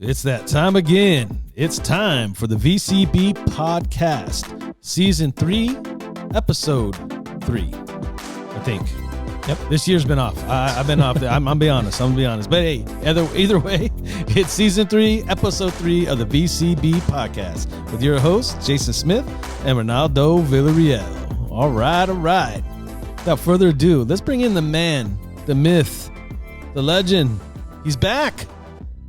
It's that time again. It's time for the VCB podcast, season 3, episode 3, I think. Yep. This year's been off. I've been off. I'm gonna be honest. But hey, either way, it's season 3, episode 3 of the VCB podcast with your hosts, Jason Smith and Ronaldo Villarreal. All right. Without further ado, let's bring in the man, the myth, the legend. He's back.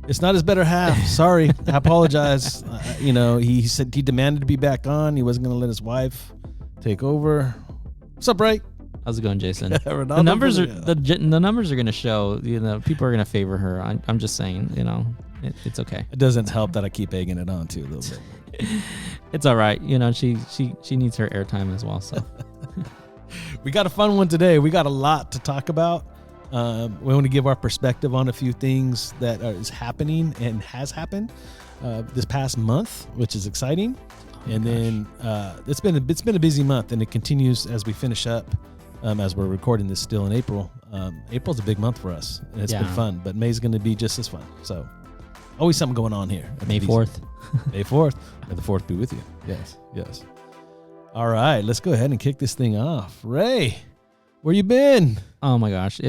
It's not his better half. Sorry. I apologize. He said he demanded to be back on. He wasn't going to let his wife take over. What's up, Ray? How's it going, Jason? The numbers are going to show. People are going to favor her. I'm just saying. It's okay. It doesn't help that I keep egging it on too a little bit. It's all right. She needs her airtime as well. So we got a fun one today. We got a lot to talk about. We want to give our perspective on a few things that is happening and has happened this past month, which is exciting. Then it's been a busy month, and it continues as we finish up. As we're recording this still in April. April's a big month for us, and it's been fun. But May's going to be just as fun. So always something going on here. May 4th. May 4th. May the 4th be with you. Yes. All right, let's go ahead and kick this thing off. Ray, where you been? Oh my gosh,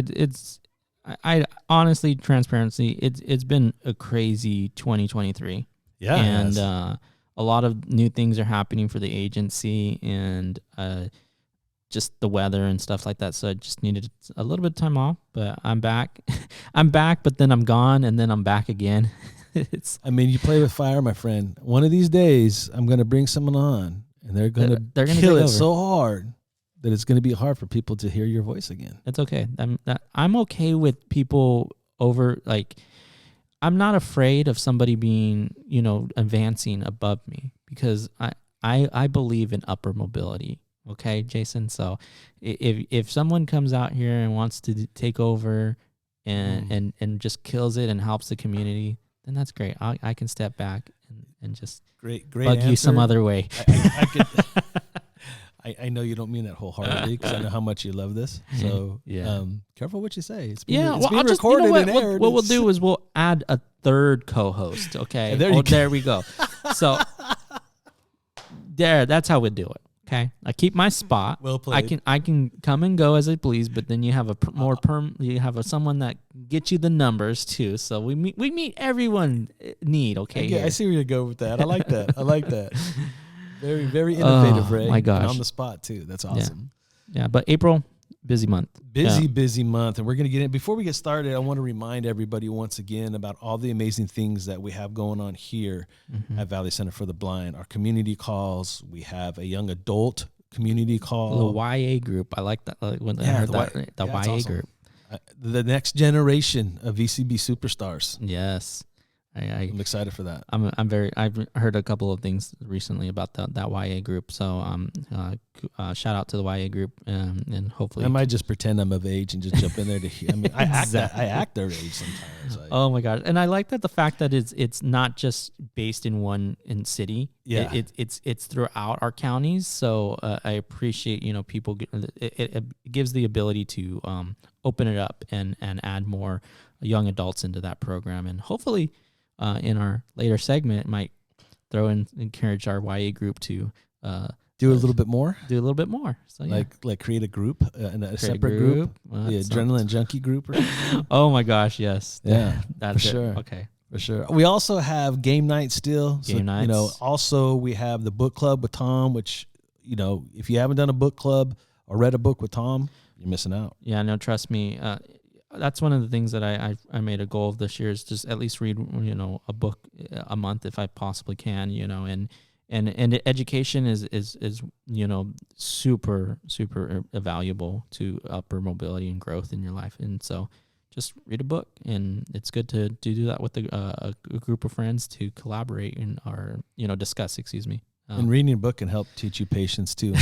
I honestly, transparency, it's been a crazy 2023. Yeah, and a lot of new things are happening for the agency, and just the weather and stuff like that. So I just needed a little bit of time off, but I'm back. I'm back, but then I'm gone, and then I'm back again. You play with fire, my friend. One of these days, I'm going to bring someone on, and they're going to kill it so hard that it's going to be hard for people to hear your voice again. That's okay. I'm okay with people over, I'm not afraid of somebody being, advancing above me, because I believe in upper mobility. Okay, Jason. So if someone comes out here and wants to take over and just kills it and helps the community, then that's great. I can step back and just great bug answer. You some other way. I know you don't mean that wholeheartedly, because I know how much you love this. So careful what you say. It's being recorded and aired. What we'll do is we'll add a third co-host. Okay. There we go. So that's how we do it. Okay, I keep my spot. Well played. I can come and go as I please, but then you have someone that gets you the numbers too. So we meet everyone need. Okay, I see where you go with that. I like that. Very, very innovative, Ray. My gosh, and on the spot too. That's awesome. Yeah, but April, busy month. Busy month, and we're gonna get in. Before we get started, I want to remind everybody once again about all the amazing things that we have going on here at Valley Center for the Blind. Our community calls. We have a young adult community call. The YA group. I like that. When I heard that, the YA awesome. Group. The next generation of VCB superstars. Yes. I'm excited for that. I've heard a couple of things recently about that YA group. So shout out to the YA group, and hopefully I might just pretend I'm of age and just jump in there to hear. I act their age sometimes. Oh my gosh. And I like that the fact that it's not just based in one city. Yeah. It's throughout our counties. So I appreciate, people it gives the ability to open it up and add more young adults into that program, and hopefully in our later segment, it might encourage our YA group to do a little bit more. So like create a group, a separate group. Well, the Adrenaline Junkie group. Oh my gosh, yes. Yeah, that's for sure. Okay. For sure. We also have game night still. Game nights. Also we have the book club with Tom, which, if you haven't done a book club or read a book with Tom, you're missing out. Yeah, no, trust me. That's one of the things that I made a goal of this year, is just at least read a book a month if I possibly can, and education is super valuable to upper mobility and growth in your life, and so just read a book, and it's good to do that with a group of friends to collaborate discuss. And reading a book can help teach you patience too.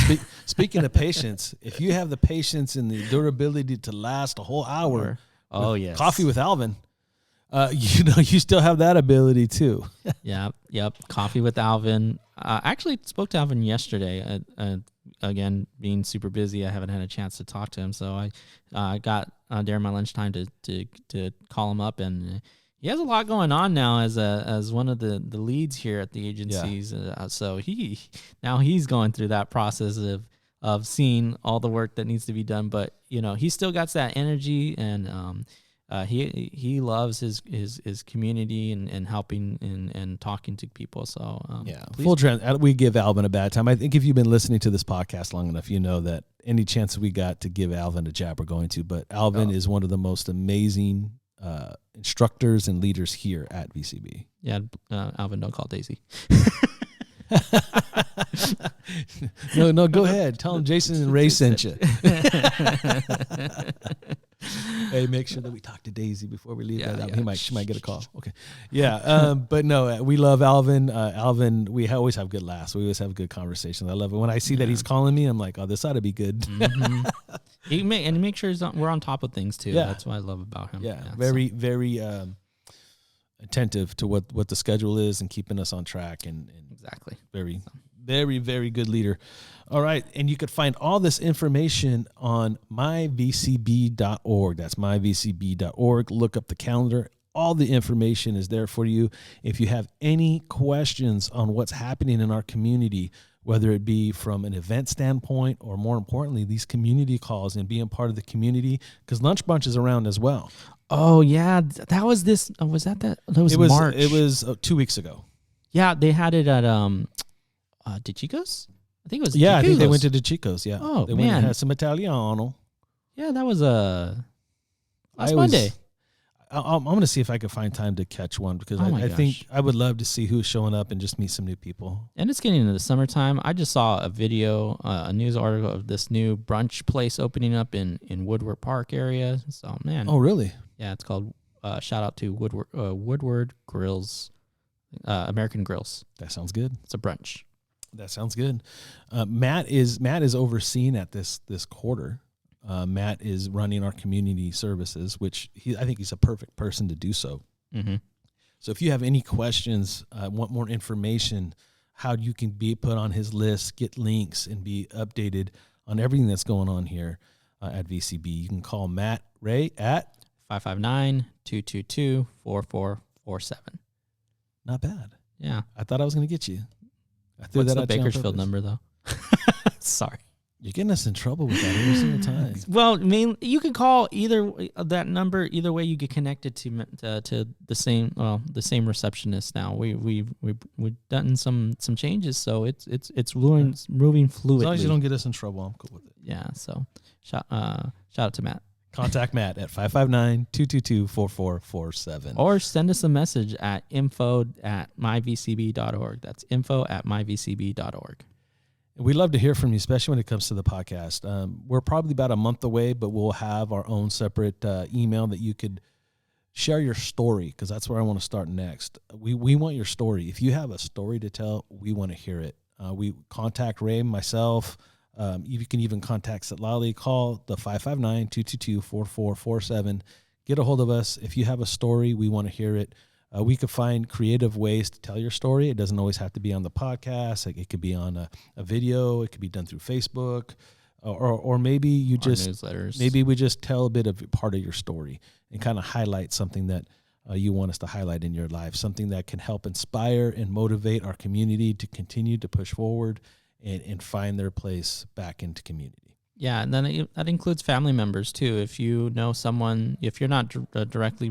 Speaking of patience, if you have the patience and the durability to last a whole hour, yes, coffee with Alvin, you still have that ability too. Yep. Coffee with Alvin. I actually spoke to Alvin yesterday. Again, being super busy, I haven't had a chance to talk to him. So I got during my lunchtime to call him up, and He has a lot going on now as one of the leads here at the agencies. So he's going through that process of seeing all the work that needs to be done. But he still got that energy, and he loves his community and helping and talking to people. So full trend. We give Alvin a bad time. I think if you've been listening to this podcast long enough, you know that any chance we got to give Alvin a jab, we're going to. But Alvin is one of the most amazing instructors and leaders here at VCB. Yeah, Alvin, don't call Daisy. No, go ahead. Tell him Jason and Ray sent you. Hey, make sure that we talk to Daisy before we leave that out. She might get a call. Okay. Yeah. But no, we love Alvin. Alvin, we always have good laughs. We always have good conversations. I love it. When I see that he's calling me, I'm like, oh, this ought to be good. Mm-hmm. He make sure we're on top of things too. Yeah. That's what I love about him. Very attentive to what the schedule is and keeping us on track and exactly. Very, very good leader. All right. And you could find all this information on myvcb.org. That's myvcb.org. Look up the calendar. All the information is there for you. If you have any questions on what's happening in our community, whether it be from an event standpoint or more importantly, these community calls and being part of the community, because Lunch Bunch is around as well. Oh, yeah. That was this. Was that? That was March. It was 2 weeks ago. Yeah. They had it at DeChico's? I think it was. Yeah, I think they went to DeChico's. Yeah. Oh, they man. went and had some Italiano. Yeah, that was last Monday. I'm going to see if I can find time to catch one because I think I would love to see who's showing up and just meet some new people. And it's getting into the summertime. I just saw a video, a news article of this new brunch place opening up in Woodward Park area. So, man. Oh, really? Yeah, it's called, shout out to Woodward Grills, American Grills. That sounds good. It's a brunch. That sounds good. Matt is overseen at this quarter. Matt is running our community services, which I think he's a perfect person to do so. Mm-hmm. So if you have any questions, want more information, how you can be put on his list, get links, and be updated on everything that's going on here at VCB, you can call Matt Ray at 559-222-4447. Not bad. Yeah. I thought I was going to get you. What's the Bakersfield number, though? Sorry. You're getting us in trouble with that every single time. Well, I mean, you can call either that number. Either way, you get connected to the same receptionist. Now we've done some changes, so it's moving fluidly. As long as you don't get us in trouble, I'm cool with it. Yeah. So shout out to Matt. Contact Matt at 559-222-4447. Or send us a message at info@myvcb.org. That's info@myvcb.org. We'd love to hear from you, especially when it comes to the podcast. We're probably about a month away, but we'll have our own separate email that you could share your story, because that's where I want to start next. We want your story. If you have a story to tell, we want to hear it. We contact Ray, myself. You can even contact Satlali. Call the 559-222-4447. Get a hold of us. If you have a story, we want to hear it. We could find creative ways to tell your story. It doesn't always have to be on the podcast. Like, it could be on a video. It could be done through Facebook, or maybe you just newsletters. Maybe we just tell a bit of part of your story and kind of highlight something that you want us to highlight in your life, something that can help inspire and motivate our community to continue to push forward and find their place back into community. Yeah, and then that includes family members too. If you know someone, if you're not directly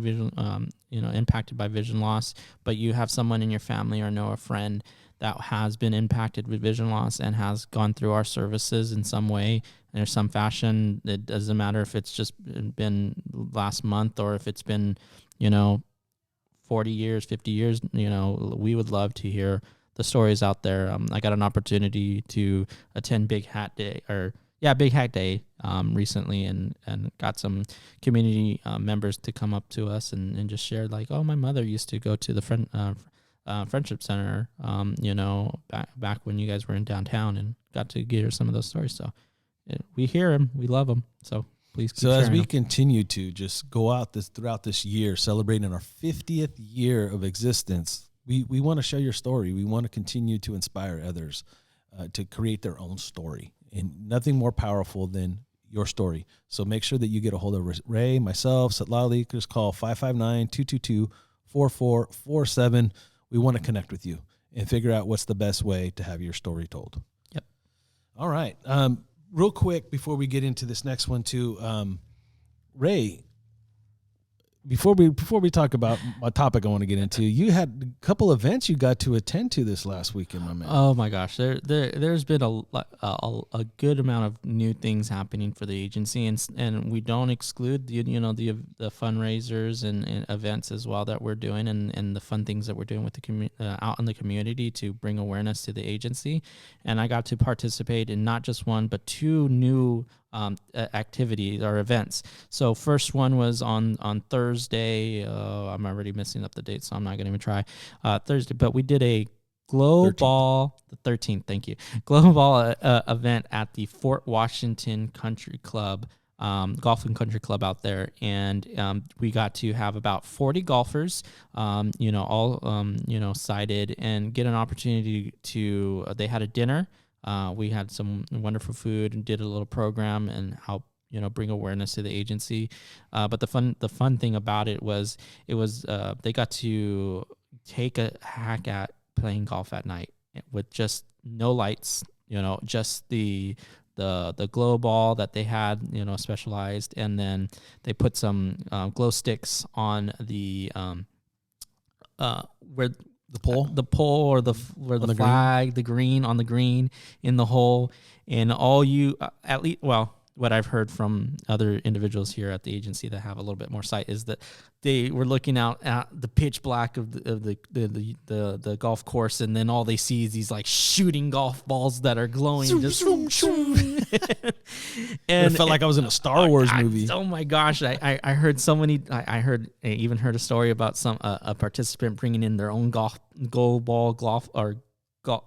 impacted by vision loss, but you have someone in your family or know a friend that has been impacted with vision loss and has gone through our services in some way, and there's some fashion. It doesn't matter if it's just been last month or if it's been, 40 years, 50 years. We would love to hear the stories out there. I got an opportunity to attend Big Hat Day recently, and got some community members to come up to us and just share, like, oh, my mother used to go to the Friendship Center, back when you guys were in downtown, and got to hear some of those stories. So we hear them, we love them. So please keep sharing as we them. continue to just go out throughout this year, celebrating our 50th year of existence, we want to share your story. We want to continue to inspire others to create their own story. And nothing more powerful than your story. So make sure that you get a hold of Ray, myself, Satlali. Just call 559-222-4447. 888-888-4447. We want to connect with you and figure out what's the best way to have your story told. Yep. All right. Real quick before we get into this next one too, Ray, before we talk about a topic I want to get into, you had a couple events you got to attend to this last weekend, my man. Oh my gosh, there's been a good amount of new things happening for the agency, and we don't exclude the fundraisers and events as well that we're doing, and the fun things that we're doing with the out in the community to bring awareness to the agency. And I got to participate in not just one but two new activities or events. So first one was on Thursday. I'm already messing up the date, so I'm not going to even try. Thursday, but we did a Glow 13th. Ball, the 13th, thank you. Glow Ball event at the Fort Washington Country Club, Golf and Country Club out there. And we got to have about 40 golfers, all sighted, and get an opportunity to, they had a dinner. We had some wonderful food and did a little program and help, bring awareness to the agency. But the fun thing about it was they got to take a hack at playing golf at night with just no lights, just the glow ball that they had, specialized, and then they put some glow sticks on the where The pole or the flag, the green on the green in the hole, and all you at least, well, what I've heard from other individuals here at the agency that have a little bit more sight is that they were looking out at the pitch black of the golf course, and then all they see is these like shooting golf balls that are glowing. And it felt like I was in a Star Wars movie. Oh my gosh! I heard so many. I even heard a story about a participant bringing in their own golf ball.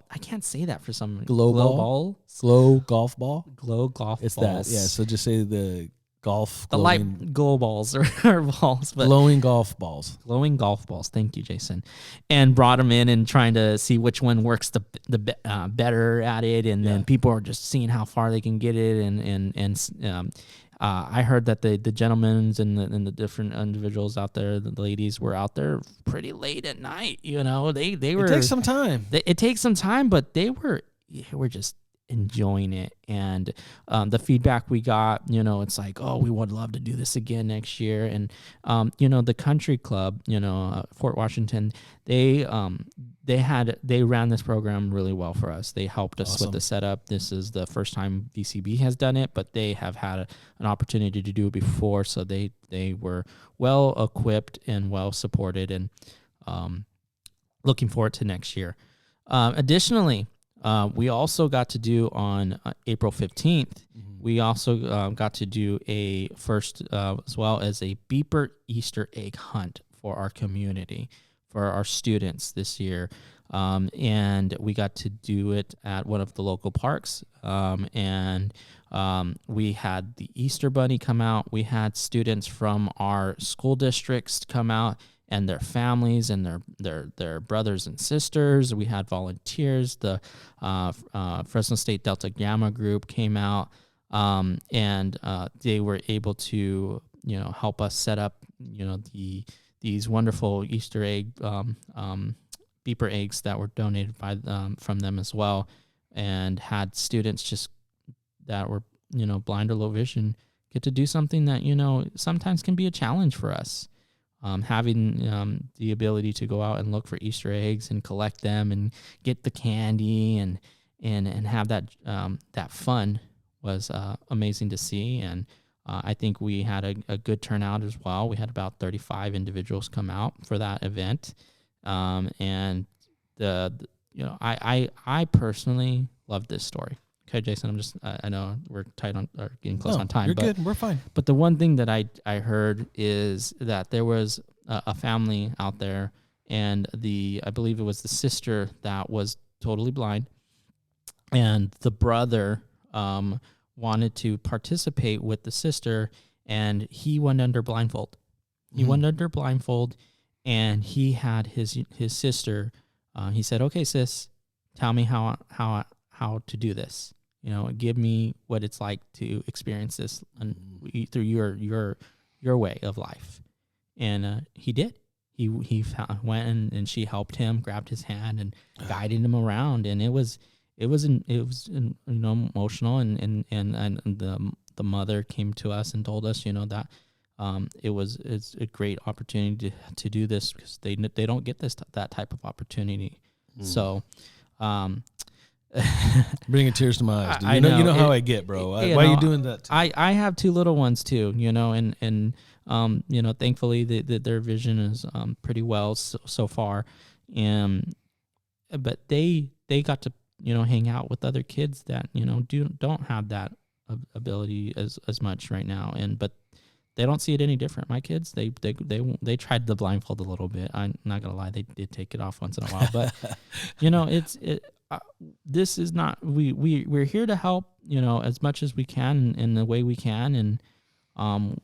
I can't say that for some Glow golf ball. It's balls. that, yeah. So just say the golf. The light glow balls or balls, but glowing golf balls. Glowing golf balls. Thank you, Jason. And brought them in and trying to see which one works the better at it, and then people are just seeing how far they can get it, and I heard that the gentlemen and the different individuals out there, the ladies, were out there pretty late at night. They were. It takes some time. It takes some time, but they were just enjoying it. And the feedback we got, it's like, oh, we would love to do this again next year. And the country club, Fort Washington, they ran this program really well for us. They helped us with the setup. This is the first time VCB has done it, but they have had an opportunity to do it before, so they were well equipped and well supported, and looking forward to next year. Additionally, we also got to do on April 15th, we also got to do a first as well as a beeper Easter egg hunt for our community, for our students this year. And we got to do it at one of the local parks. And we had the Easter Bunny come out. We had students from our school districts come out, and their families and their brothers and sisters. We had volunteers. The Fresno State Delta Gamma group came out, and they were able to help us set up these wonderful Easter egg beeper eggs that were donated from them as well, and had students just that were blind or low vision get to do something that sometimes can be a challenge for us. Having the ability to go out and look for Easter eggs and collect them and get the candy and have that fun was amazing to see. And I think we had a good turnout as well. We had about 35 individuals come out for that event. And I personally loved this story. Okay, Jason, I know we're tight on, or getting close on time. You're good. We're fine. But the one thing that I heard is that there was a family out there, and I believe it was the sister that was totally blind, and the brother wanted to participate with the sister, and he went under blindfold. He went under blindfold, and he had his sister. He said, "Okay, sis, tell me how to do this. Give me what it's like to experience this through your way of life." And he did. went and she helped him, grabbed his hand and guided him around, and it was emotional, and the mother came to us and told us, that it's a great opportunity to do this, because they don't get that type of opportunity. So bringing tears to my eyes. I know. You know how I get, bro. Why are you doing that? I have 2 little ones too, and thankfully their vision is pretty well so far, but they got to hang out with other kids that don't have that ability as much right now, but they don't see it any different. My kids, they tried the blindfold a little bit. I'm not gonna lie, they did take it off once in a while, but this is not, we're here to help as much as we can in the way we can, and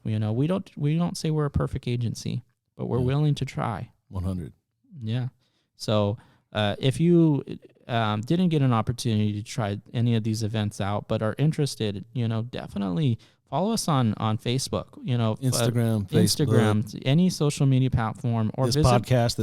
we don't say we're a perfect agency, but we're willing to try. 100. Yeah. So if you didn't get an opportunity to try any of these events out, but are interested, definitely follow us on Facebook, Instagram, Facebook, any social media platform, or this visit podcast.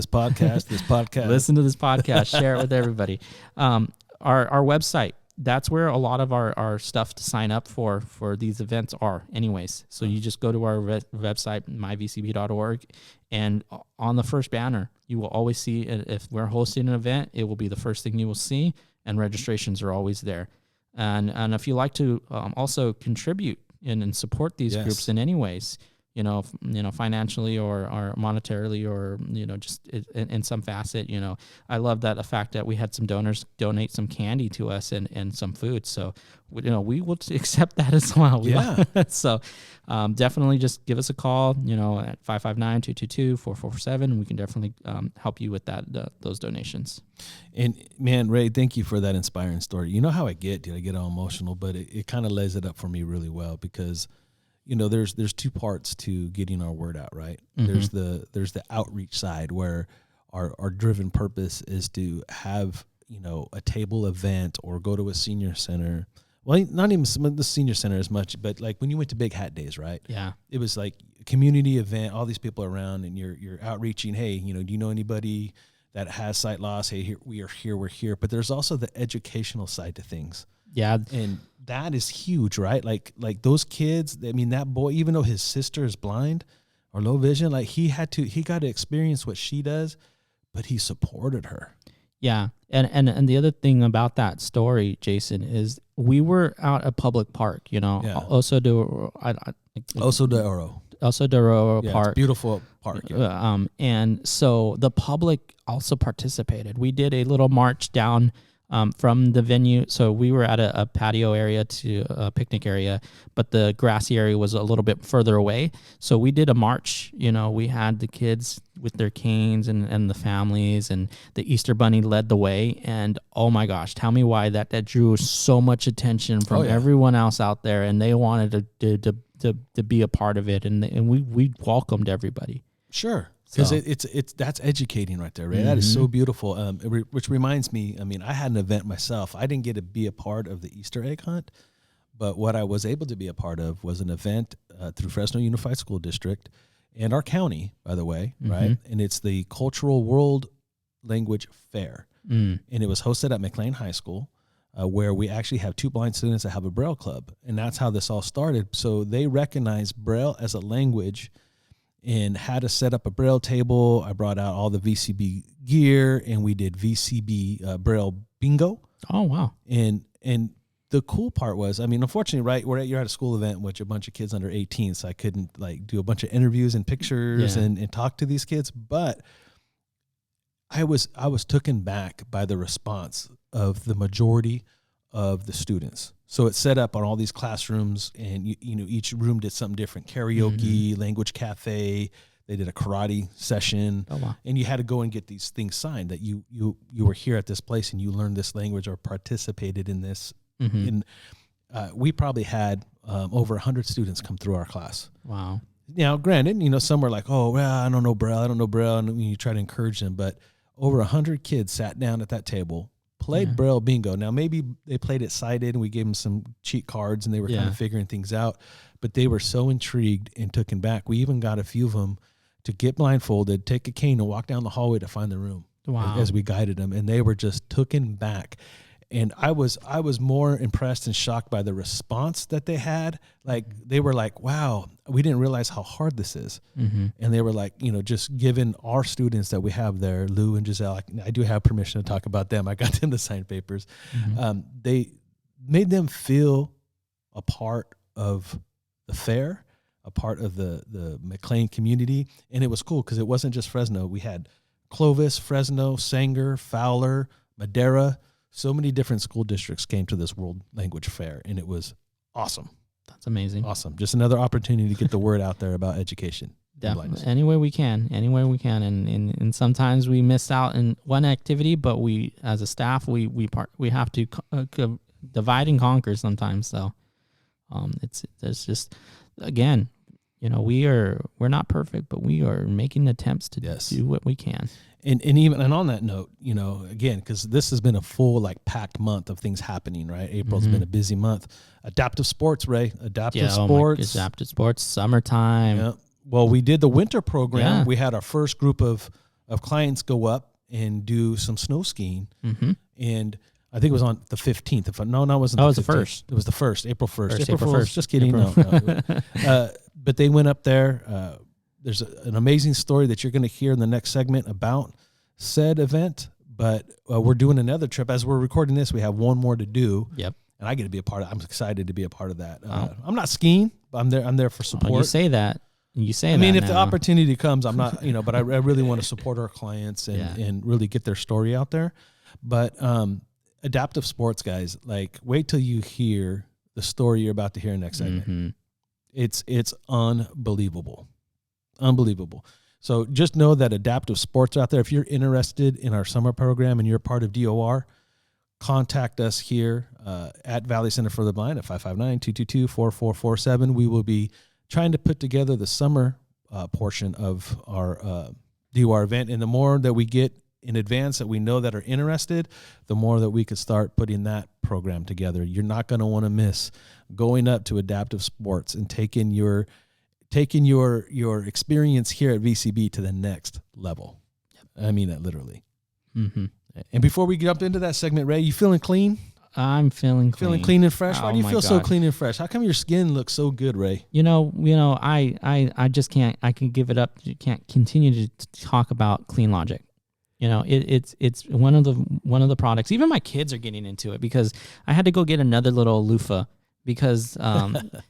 Listen to this podcast, share it with everybody. Our website, that's where a lot of our stuff to sign up for these events are anyways. So you just go to our website, myvcb.org, and on the first banner, you will always see, if we're hosting an event, it will be the first thing you will see, and registrations are always there. And if you like to also contribute and support these groups in any ways, financially or monetarily, or just in some facet, I love that the fact that we had some donors donate some candy to us and some food, so we will accept that as well. So definitely just give us a call, at 559-222-4447. We can definitely help you with those donations. And man, Ray, thank you for that inspiring story. You know how I get all emotional, but it kind of lays it up for me really well, because there's 2 parts to getting our word out, right? Mm-hmm. There's the outreach side, where our driven purpose is to have, a table event or go to a senior center. Well, not even the senior center as much, but like when you went to Big Hat Days, right? Yeah. It was like a community event, all these people around, and you're outreaching, hey, do you know anybody that has sight loss? Hey, we're here. But there's also the educational side to things. Yeah. And that is huge, right? Like those kids, I mean, that boy, even though his sister is blind or low vision, like he got to experience what she does, but he supported her. Yeah. And the other thing about that story, Jason, is we were out at public park, Oso de Oro Yeah, Park. it's a beautiful park. Yeah. And so the public also participated. We did a little march down from the venue. So we were at a patio area to a picnic area, but the grassy area was a little bit further away. So we did a march. We had the kids with their canes and the families, and the Easter Bunny led the way. And oh my gosh, tell me why that drew so much attention from everyone else out there, and they wanted to be a part of it, and we welcomed everybody. Sure. Because it's that's educating right there, right? Mm-hmm. That is so beautiful. Which reminds me, I mean, I had an event myself. I didn't get to be a part of the Easter egg hunt, but what I was able to be a part of was an event through Fresno Unified School District and our county, by the way, mm-hmm. right? And it's the Cultural World Language Fair, and it was hosted at McLean High School, where we actually have 2 blind students that have a Braille club, and that's how this all started. So they recognize Braille as a language, and had to set up a Braille table. I brought out all the VCB gear, and we did VCB Braille bingo. Oh, wow. And the cool part was, I mean, unfortunately, right, you're at a school event with a bunch of kids under 18, so I couldn't do a bunch of interviews and pictures and talk to these kids. But I was taken back by the response of the majority of the students. So it's set up on all these classrooms, and each room did something different: karaoke, language cafe. They did a karate session, and you had to go and get these things signed that you were here at this place and you learned this language or participated in this. And we probably had over 100 students come through our class. Wow. Now, granted, some were like, "Oh, well, I don't know Braille," and you try to encourage them, but over 100 kids sat down at that table, played Braille bingo. Now, maybe they played it sighted, and we gave them some cheat cards, and they were kind of figuring things out. But they were so intrigued and taken back. We even got a few of them to get blindfolded, take a cane, and walk down the hallway to find the room. Wow. As we guided them, and they were just taken back. And I was more impressed and shocked by the response that they had. Like, they were like, wow, we didn't realize how hard this is. Mm-hmm. And they were like, just given our students that we have there, Lou and Giselle, I do have permission to talk about them. I got them to sign papers. Mm-hmm. They made them feel a part of the fair, a part of the McLean community. And it was cool because it wasn't just Fresno. We had Clovis, Fresno, Sanger, Fowler, Madera. So many different school districts came to this World Language Fair, and it was awesome. That's amazing. Awesome. Just another opportunity to get the word out there about education. Definitely. Any way we can. And sometimes we miss out in one activity, but we, as a staff, we have to divide and conquer sometimes. So there's just, again, we're not perfect, but we are making attempts to do what we can. And even on that note, again, because this has been a full packed month of things happening, right? April's been a busy month. Adaptive sports, Ray. Adaptive sports, summertime. Yeah. Well, we did the winter program. Yeah. We had our first group of clients go up and do some snow skiing, and I think it was on the 15th. It wasn't. Oh, it was the first. It was the first, April 1st. April 1st. Just kidding. No. But they went up there. There's an amazing story that you're going to hear in the next segment about said event. But we're doing another trip. As we're recording this, we have one more to do. Yep. And I get to be a part of it. I'm excited to be a part of that. I'm not skiing, but I'm there for support. You say that. I mean, if the opportunity comes, I'm not, but I really want to support our clients and really get their story out there. But adaptive sports, guys, wait till you hear the story you're about to hear next segment. Mm-hmm. It's unbelievable. Unbelievable. So just know that adaptive sports out there, if you're interested in our summer program and you're part of DOR, contact us here at Valley Center for the Blind at 559-222-4447. We will be trying to put together the summer portion of our DOR event. And the more that we get in advance that we know that are interested, the more that we could start putting that program together. You're not going to want to miss going up to adaptive sports and taking your experience here at VCB to the next level. I mean that literally. Mm-hmm. And before we jump into that segment, Ray, you feeling clean? I'm feeling clean. Feeling clean and fresh? Why do you feel so clean and fresh? How come your skin looks so good, Ray? I just can't. I can give it up. You can't continue to talk about Clean Logic. It's one of the products. Even my kids are getting into it because I had to go get another little loofah because the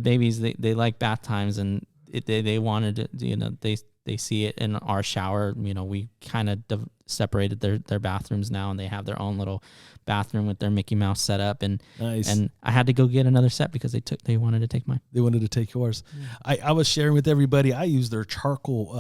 babies they like bath times and they wanted to, they see it in our shower. We kind of separated their bathrooms now, and they have their own little bathroom with their Mickey Mouse setup. And nice. And I had to go get another set because they wanted to take mine. They wanted to take yours. Yeah. I was sharing with everybody. I use their charcoal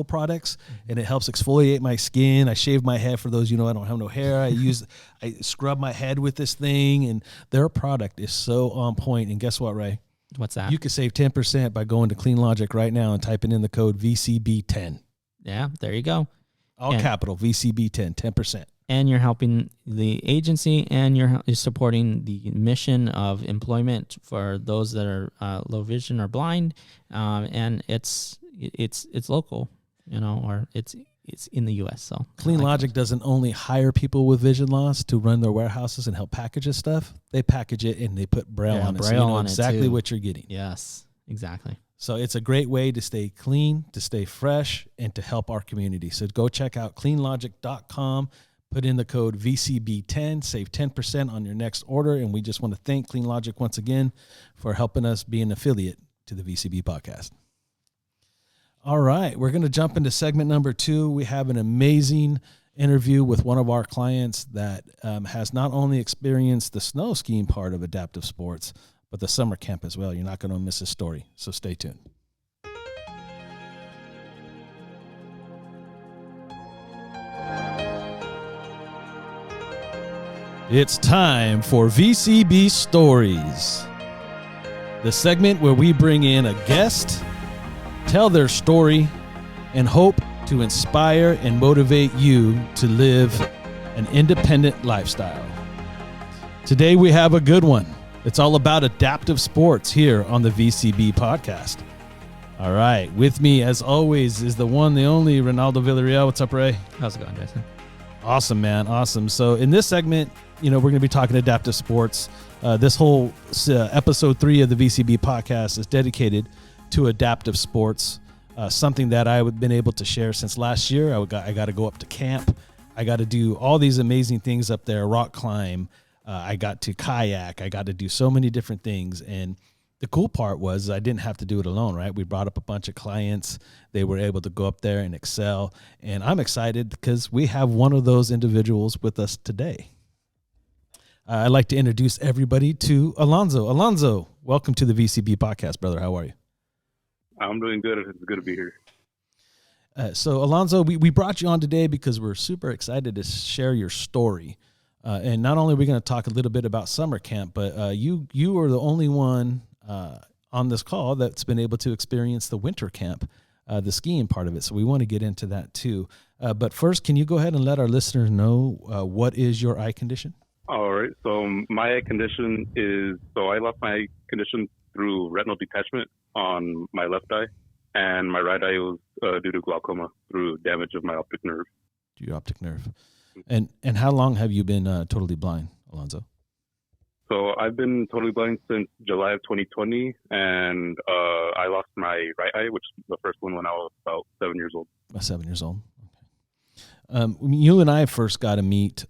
products, and it helps exfoliate my skin. I shave my head. For those I don't have no hair. I scrub my head with this thing, and their product is so on point. And guess what, Ray? What's that? You can save 10% by going to Clean Logic right now and typing in the code VCB10. Yeah, there you go. All capital, VCB10, 10%. And you're helping the agency, and you're supporting the mission of employment for those that are low vision or blind. And it's local, or it's in the U.S. So Clean Logic doesn't only hire people with vision loss to run their warehouses and help package this stuff. They package it and they put Braille on it, so you know exactly what you're getting. Yes, exactly. So it's a great way to stay clean, to stay fresh, and to help our community. So go check out cleanlogic.com. Put in the code VCB10, save 10% on your next order. And we just want to thank Clean Logic once again for helping us be an affiliate to the VCB podcast. All right, we're going to jump into segment number 2. We have an amazing interview with one of our clients that has not only experienced the snow skiing part of adaptive sports, but the summer camp as well. You're not going to miss his story, so stay tuned. It's time for VCB Stories, the segment where we bring in a guest, tell their story, and hope to inspire and motivate you to live an independent lifestyle. Today we have a good one. It's all about adaptive sports here on the VCB podcast. All right. With me, as always, is the one, the only Ronaldo Villarreal. What's up, Ray? How's it going, Jason? Awesome, man. Awesome. So in this segment, we're going to be talking adaptive sports. This whole episode 3 of the VCB podcast is dedicated to adaptive sports, something that I've been able to share since last year. I got to go up to camp. I got to do all these amazing things up there, rock climb. I got to kayak. I got to do so many different things. And the cool part was I didn't have to do it alone, right? We brought up a bunch of clients. They were able to go up there and excel. And I'm excited because we have one of those individuals with us today. I'd like to introduce everybody to Alonzo. Alonzo, welcome to the VCB podcast, brother. How are you? I'm doing good. It's good to be here. So, Alonzo, we brought you on today because we're super excited to share your story. And not only are we going to talk a little bit about summer camp, but you are the only one on this call that's been able to experience the winter camp, the skiing part of it. So we want to get into that too. But first, can you go ahead and let our listeners know what is your eye condition? All right. So my eye condition I lost my eye condition through retinal detachment on my left eye, and my right eye was due to glaucoma through damage of my optic nerve. Your optic nerve. And how long have you been totally blind, Alonzo? So I've been totally blind since July of 2020, and I lost my right eye, which is the first one when I was about 7 years old. About 7 years old. Okay. You and I first got to meet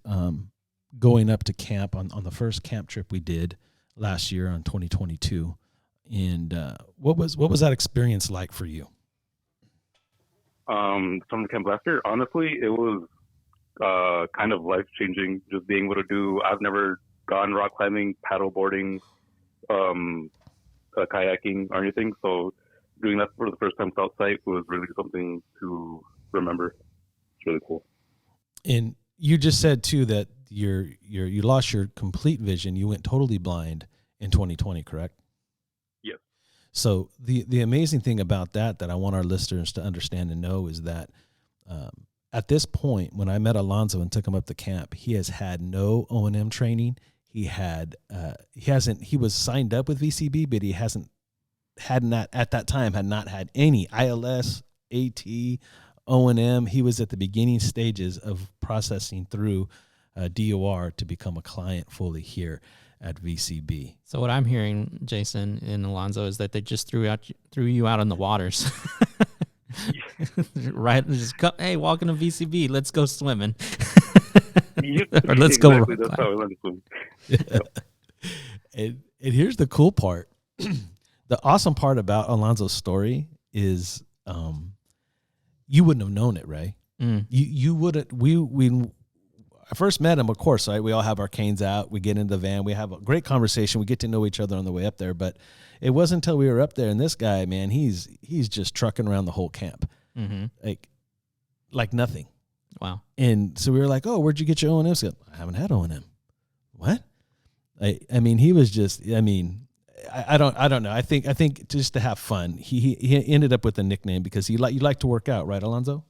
going up to camp on the first camp trip we did last year on 2022. And what was that experience like for you? Summer camp last year, honestly, it was kind of life-changing, just being able to do. I've never gone rock climbing, paddle boarding, kayaking, or anything. So doing that for the first time without sight was really something to remember. It's really cool. And you just said too that you lost your complete vision. You went totally blind in 2020, correct? Yes. So the amazing thing about that I want our listeners to understand and know is that at this point, when I met Alonzo and took him up to camp, he has had no O&M training. He was signed up with VCB, but he had not had any ILS, AT, O&M. He was at the beginning stages of processing through DOR to become a client fully here at VCB. So what I'm hearing, Jason and Alonzo, is that they just threw you out on the waters. Right? Just come, hey, welcome to VCB. Let's go swimming. Or let's go. That's how I learned to swim. Yeah. And here's the cool part. The awesome part about Alonzo's story is you wouldn't have known it, Ray. You wouldn't. I first met him, of course, right? We all have our canes out. We get into the van. We have a great conversation. We get to know each other on the way up there. But it wasn't until we were up there, and this guy, man, he's just trucking around the whole camp, like nothing. Wow. And so we were like, oh, where'd you get your O&M? I haven't had O&M. What? I mean, he was just, I don't know. I think just to have fun, he ended up with a nickname because you like to work out, right, Alonzo?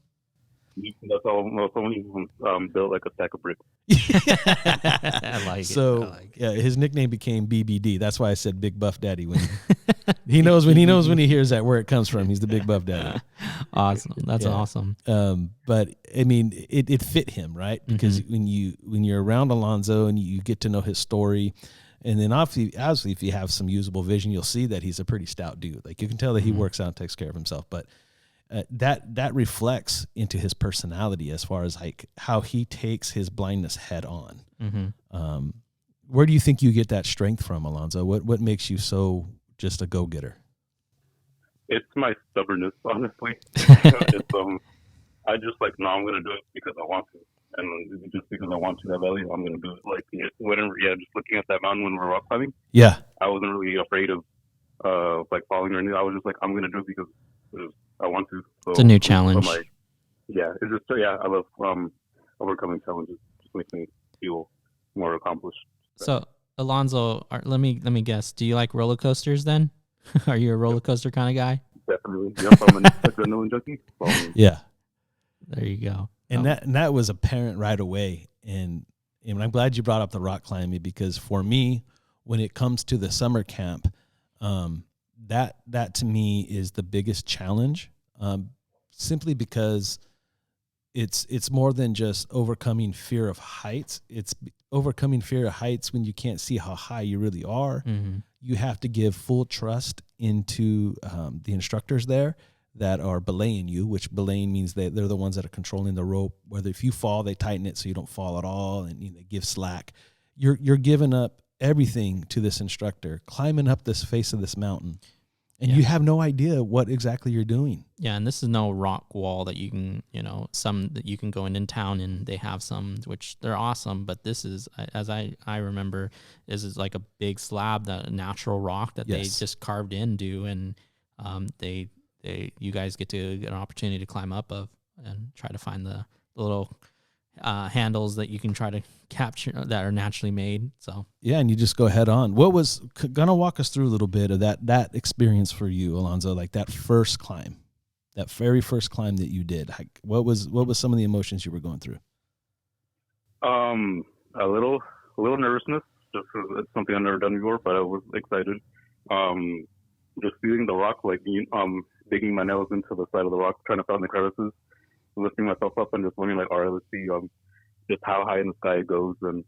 That's all. Someone built like a stack of bricks. I like it. So yeah, his nickname became BBD. That's why I said Big Buff Daddy. When he knows when he hears that where it comes from. He's the Big Buff Daddy. Awesome. That's awesome. But I mean, it fit him, right? Because when you're around Alonzo and you get to know his story, and then obviously if you have some usable vision, you'll see that he's a pretty stout dude. Like you can tell that he works out and takes care of himself, but. That reflects into his personality as far as like how he takes his blindness head on. Where do you think you get that strength from, Alonzo? What makes you so just a go-getter? It's my stubbornness, honestly. I just like, no, I'm going to do it because I want to. And just because I want to that valley, I'm going to do it. Like, just looking at that mountain when we're rock climbing. Yeah. I wasn't really afraid of like falling or anything. I was just like, I'm going to do it because I want to. So, it's a new challenge. So it's just I love overcoming challenges. It just makes me feel more accomplished. So Alonzo, let me guess. Do you like roller coasters then? Are you a roller coaster kind of guy? Definitely. Yep, I'm an adrenaline junkie. Yeah. There you go. And that was apparent right away. And I'm glad you brought up the rock climbing because for me, when it comes to the summer camp, that to me is the biggest challenge, simply because it's more than just overcoming fear of heights. It's overcoming fear of heights when you can't see how high you really are. Mm-hmm. You have to give full trust into the instructors there that are belaying you, which belaying means they're the ones that are controlling the rope. Whether if you fall, they tighten it so you don't fall at all, and they give slack. You're giving up everything to this instructor, climbing up this face of this mountain, and you have no idea what exactly you're doing. Yeah, and this is no rock wall that you can, some that you can go in town, and they have some which they're awesome, but this is, as I remember, is like a big slab, that natural rock that they just carved into, and you guys get an opportunity to climb up of and try to find the little handles that you can try to capture that are naturally made. So and you just go head on. What was gonna walk us through a little bit of that experience for you, Alonzo? Like that first climb, that very first climb that you did. What was some of the emotions you were going through? A little nervousness, just because it's something I've never done before, but I was excited. Just feeling the rock, like digging my nails into the side of the rock, trying to find the crevices, lifting myself up, and just wondering, like, all right, let's see just how high in the sky it goes, and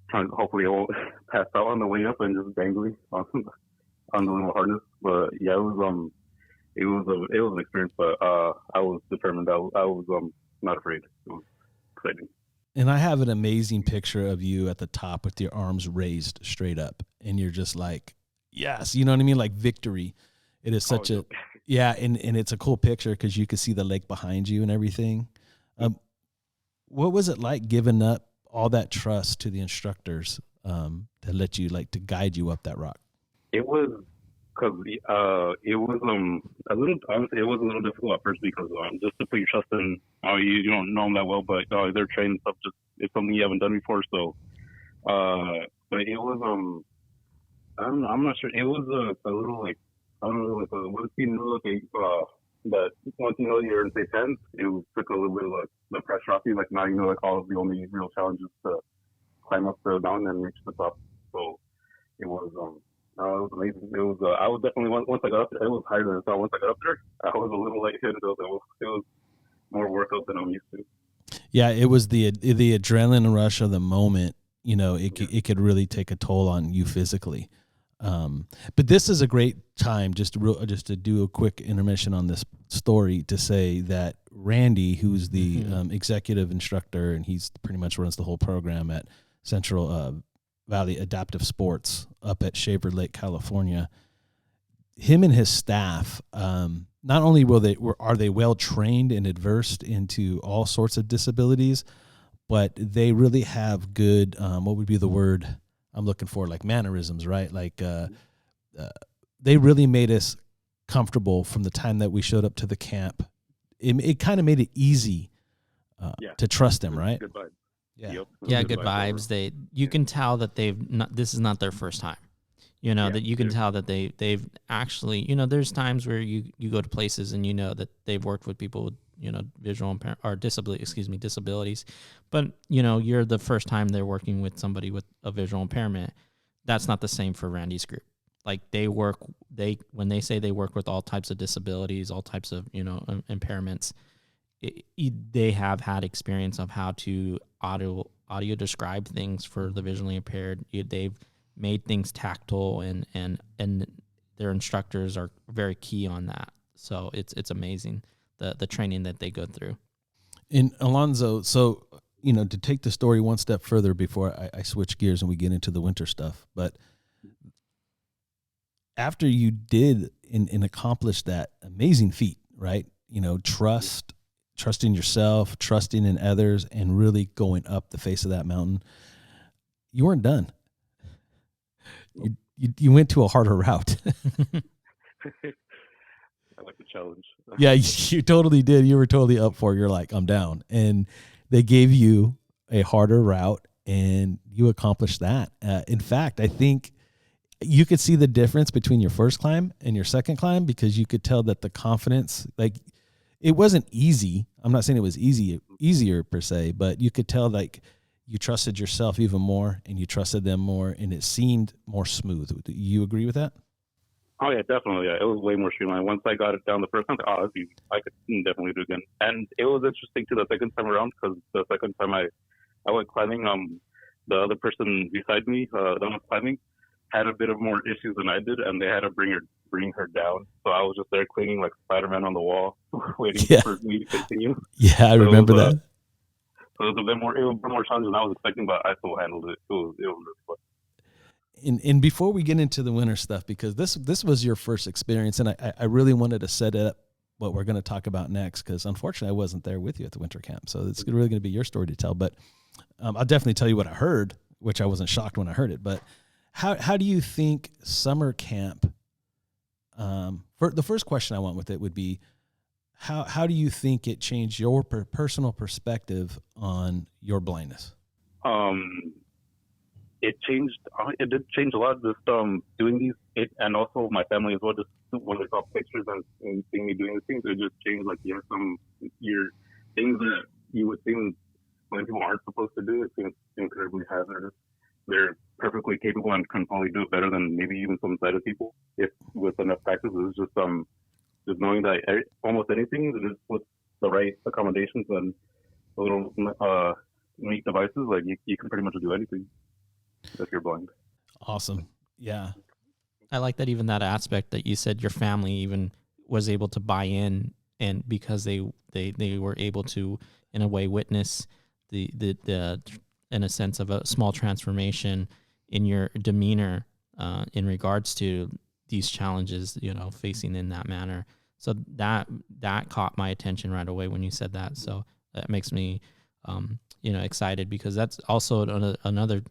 trying hopefully I won't pass out on the way up and just dangling on the little harness. But yeah, it was an experience, but I was determined. I was not afraid. It was exciting. And I have an amazing picture of you at the top with your arms raised straight up, and you're just like, yes, you know what I mean? Like victory. It is such and it's a cool picture because you can see the lake behind you and everything. What was it like giving up all that trust to the instructors to let you, like, to guide you up that rock? It was because it was a little, honestly, it was a little difficult at first because just to put your trust in, you don't know them that well, but they're trained stuff. Just it's something you haven't done before, so. But it was I'm not sure. It was a little, like, I don't know, like once you know, like that once you know you're in say 10, it took a little bit of like the pressure off you. Like now you know, like all of the only real challenges to climb up the mountain and reach the top. So it was it was amazing. It was I was definitely once I got up there, it was higher than I thought. Once I got up there, I was a little lightheaded. It was more workout than I'm used to. Yeah, it was the adrenaline rush of the moment. It could really take a toll on you physically. But this is a great time just to do a quick intermission on this story to say that Randy, who's the executive instructor, and he's pretty much runs the whole program at Central Valley Adaptive Sports up at Shaver Lake, California. Him and his staff, not only are they well trained and adversed into all sorts of disabilities, but they really have good, what would be the word I'm looking for, like mannerisms, right? Like they really made us comfortable from the time that we showed up to the camp. It kind of made it easy to trust them, right? Good vibes. Yeah, yep. Good vibes. You can tell that this is not their first time. That you can tell that they've actually, there's times where you go to places and that they've worked with people with visual impairment or disabilities, but you're the first time they're working with somebody with a visual impairment. That's not the same for Randy's group. Like when they say they work with all types of disabilities, all types of impairments, they have had experience of how to audio describe things for the visually impaired. They've made things tactile, and their instructors are very key on that. So it's amazing the training that they go through. And Alonzo, so to take the story one step further before I switch gears and we get into the winter stuff, but after you did and accomplished that amazing feat, right? Trusting yourself, trusting in others, and really going up the face of that mountain, you weren't done. You went to a harder route. I like the challenge. Yeah, you totally did. You were totally up for it. You're like, I'm down. And they gave you a harder route, and you accomplished that. In fact, I think you could see the difference between your first climb and your second climb because you could tell that the confidence, like, it wasn't easy. I'm not saying it was easier per se, but you could tell, like, you trusted yourself even more and you trusted them more, and it seemed more smooth. Do you agree with that? Oh yeah, definitely. Yeah, it was way more streamlined. Once I got it down the first time, oh, that's easy. I could definitely do it again. And it was interesting too the second time around because the second time I went climbing, the other person beside me, that was climbing, had a bit of more issues than I did, and they had to bring her down. So I was just there cleaning like Spider-Man on the wall, waiting Yeah. for me to continue. Yeah, I So remember that. so it was a bit more challenging than I was expecting, but I still handled it. It was really fun. And before we get into the winter stuff, because this was your first experience, and I really wanted to set up what we're going to talk about next, because unfortunately I wasn't there with you at the winter camp, so it's really going to be your story to tell. But I'll definitely tell you what I heard, which I wasn't shocked when I heard it. But how do you think summer camp? For the first question I want with it would be, how do you think it changed your personal perspective on your blindness? It did change a lot, just doing these, and also my family as well. Just when they saw pictures and seeing me doing these things, it just changed. Like your things that you would think when people aren't supposed to do, it seems incredibly hazardous. They're perfectly capable and can probably do it better than maybe even some sighted people if with enough practice. It's just knowing that almost anything, just with the right accommodations and a little unique devices, like you can pretty much do anything if you're blind. Awesome. Yeah. I like that, even that aspect that you said your family even was able to buy in, and because they were able to in a way witness the in a sense of a small transformation in your demeanor in regards to these challenges, facing in that manner. So that caught my attention right away when you said that. So that makes me excited, because that's also another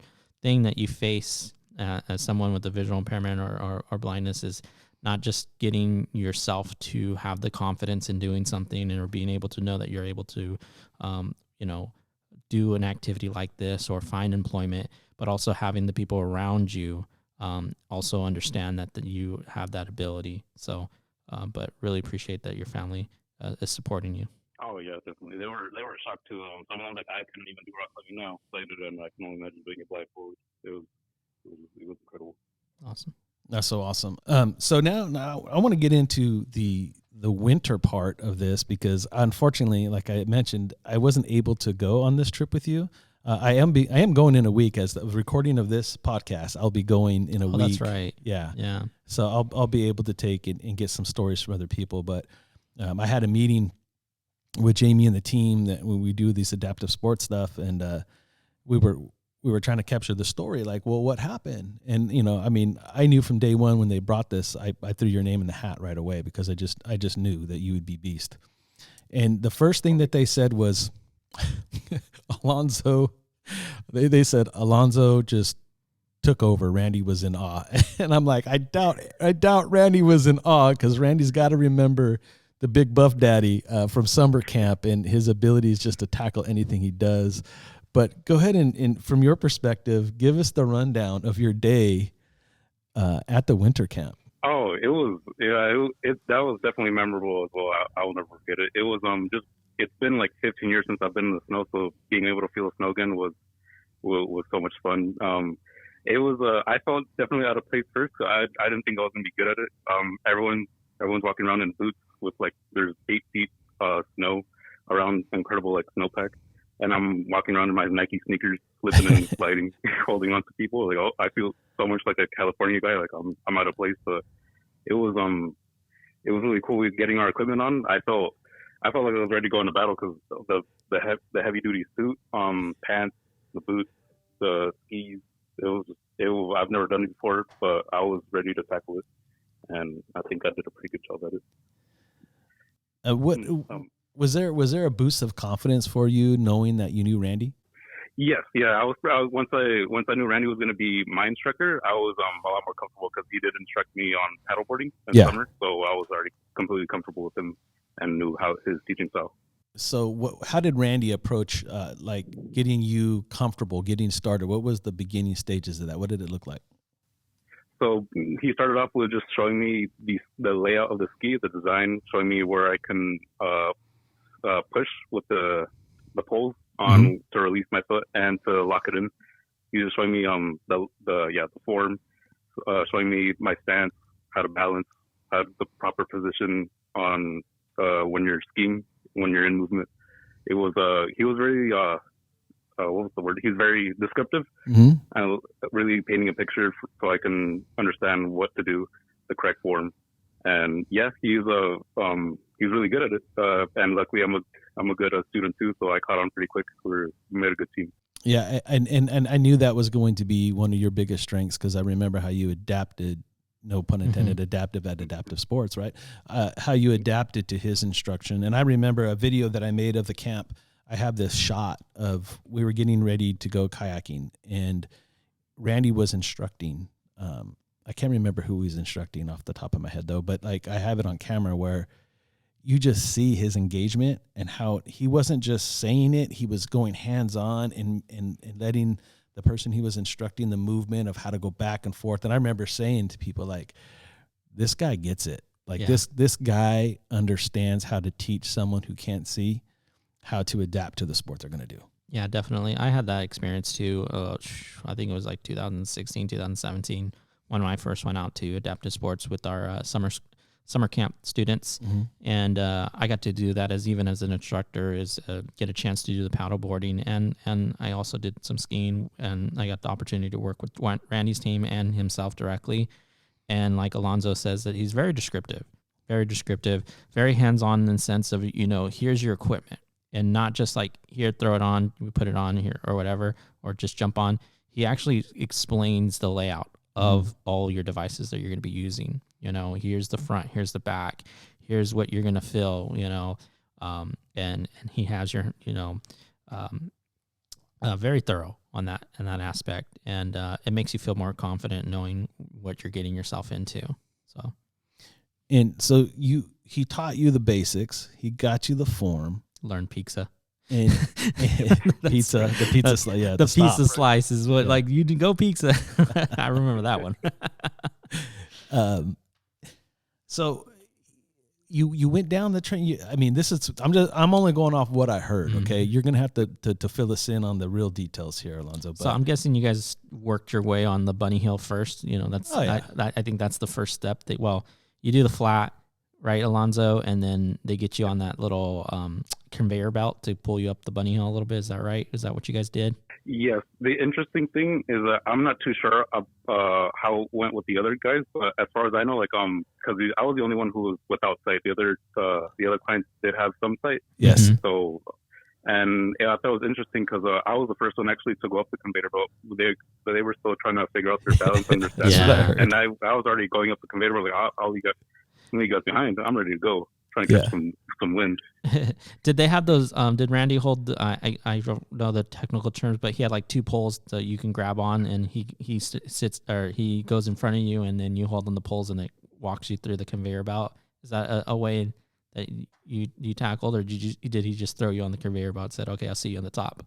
thing that you face as someone with a visual impairment or blindness, is not just getting yourself to have the confidence in doing something or being able to know that you're able to, do an activity like this or find employment, but also having the people around you also understand that you have that ability. So, but really appreciate that your family is supporting you. Oh yeah, definitely. They were shocked too. Some of them like, I couldn't even do rock climbing now. So I did it, and I can only imagine doing it blindfolded. It was incredible. Awesome. That's so awesome. So now I want to get into the winter part of this, because unfortunately, like I mentioned, I wasn't able to go on this trip with you. I am going in a week. As the recording of this podcast, I'll be going in a week. That's right. Yeah. So I'll be able to take it and get some stories from other people. But I had a meeting with Jamie and the team that when we do these adaptive sports stuff, and we were trying to capture the story, like, well, what happened? And, I knew from day one when they brought this, I threw your name in the hat right away, because I just knew that you would be beast. And the first thing that they said was, Alonzo, they said, Alonzo just took over. Randy was in awe. And I'm like, I doubt Randy was in awe, because Randy's got to remember the big buff daddy from summer camp and his abilities just to tackle anything he does. But go ahead and from your perspective, give us the rundown of your day at the winter camp. Oh, it was that was definitely memorable as well. I will never forget it. It was it's been like 15 years since I've been in the snow, so being able to feel the snow again was so much fun. It was I felt definitely out of place first. I didn't think I was gonna be good at it. Everyone's walking around in boots with like there's 8 feet snow around, incredible like snowpack. And I'm walking around in my Nike sneakers, slipping and sliding, holding on to people. Like, I feel so much like a California guy. Like I'm out of place. But it was really cool. We getting our equipment on. I felt like I was ready to go into battle, because the heavy duty suit, pants, the boots, the skis. I've never done it before, but I was ready to tackle it, and I think I did a pretty good job at it. Was there a boost of confidence for you knowing that you knew Randy? Yes, yeah. I was once I knew Randy was going to be my instructor, I was a lot more comfortable, because he did instruct me on paddleboarding in summer, so I was already completely comfortable with him and knew how his teaching style. So how did Randy approach like getting you comfortable, getting started? What was the beginning stages of that? What did it look like? So he started off with just showing me the layout of the ski, the design, showing me where I can push with the poles on to release my foot and to lock it in. He was showing me the form, showing me my stance, how to balance, how the proper position on when you're skiing, when you're in movement. It was he was very what was the word? He's very descriptive and really painting a picture so I can understand what to do, the correct form. And yeah, he's really good at it. And luckily, I'm a good student too, so I caught on pretty quick. We made a good team. Yeah, and I knew that was going to be one of your biggest strengths because I remember how you adapted, no pun intended, adaptive at adaptive sports, right? How you adapted to his instruction. And I remember a video that I made of the camp. I have this shot of we were getting ready to go kayaking, and Randy was instructing. I can't remember who he was instructing off the top of my head though, but like I have it on camera where you just see his engagement and how he wasn't just saying it, he was going hands-on and letting the person he was instructing the movement of how to go back and forth. And I remember saying to people like, this guy gets it. Like this guy understands how to teach someone who can't see how to adapt to the sport they're going to do. Yeah, definitely. I had that experience too. I think it was like 2016, 2017 when I first went out to adaptive sports with our summer camp students. And I got to do that as an instructor, is get a chance to do the paddle boarding. And I also did some skiing, and I got the opportunity to work with Randy's team and himself directly. And like Alonzo says, that he's very descriptive, very hands-on in the sense of, here's your equipment. And not just like, here, throw it on, we put it on here or whatever, or just jump on. He actually explains the layout of all your devices that you're going to be using. Here's the front, here's the back, here's what you're going to fill, and he has your, very thorough on that, in that aspect. And it makes you feel more confident knowing what you're getting yourself into. So he taught you the basics. He got you the form. Learn pizza. And the pizza slice. Yeah, the pizza slice is what, like, you can go pizza. I remember that one. So you went down the train. I'm only going off what I heard. Okay, you're gonna have to fill us in on the real details here, Alonzo. So I'm guessing you guys worked your way on the bunny hill first. I think that's the first step. You do the flat, right, Alonzo, and then they get you on that little conveyor belt to pull you up the bunny hill a little bit. Is that right? Is that what you guys did? Yes. The interesting thing is that I'm not too sure how it went with the other guys, but as far as I know, because I was the only one who was without sight. The other clients did have some sight. Yes. So, and I thought it was interesting because I was the first one actually to go up the conveyor belt. They were still trying to figure out their balance, understand. And I was already going up the conveyor belt, like, I'll you guys behind. I'm ready to go. Trying to get some wind. Did they have those? Did Randy hold? I don't know the technical terms, but he had like two poles that you can grab on, and he sits, or he goes in front of you, and then you hold on the poles, and it walks you through the conveyor belt. Is that a way that you tackled, or did he just throw you on the conveyor belt and said, "Okay, I'll see you on the top"?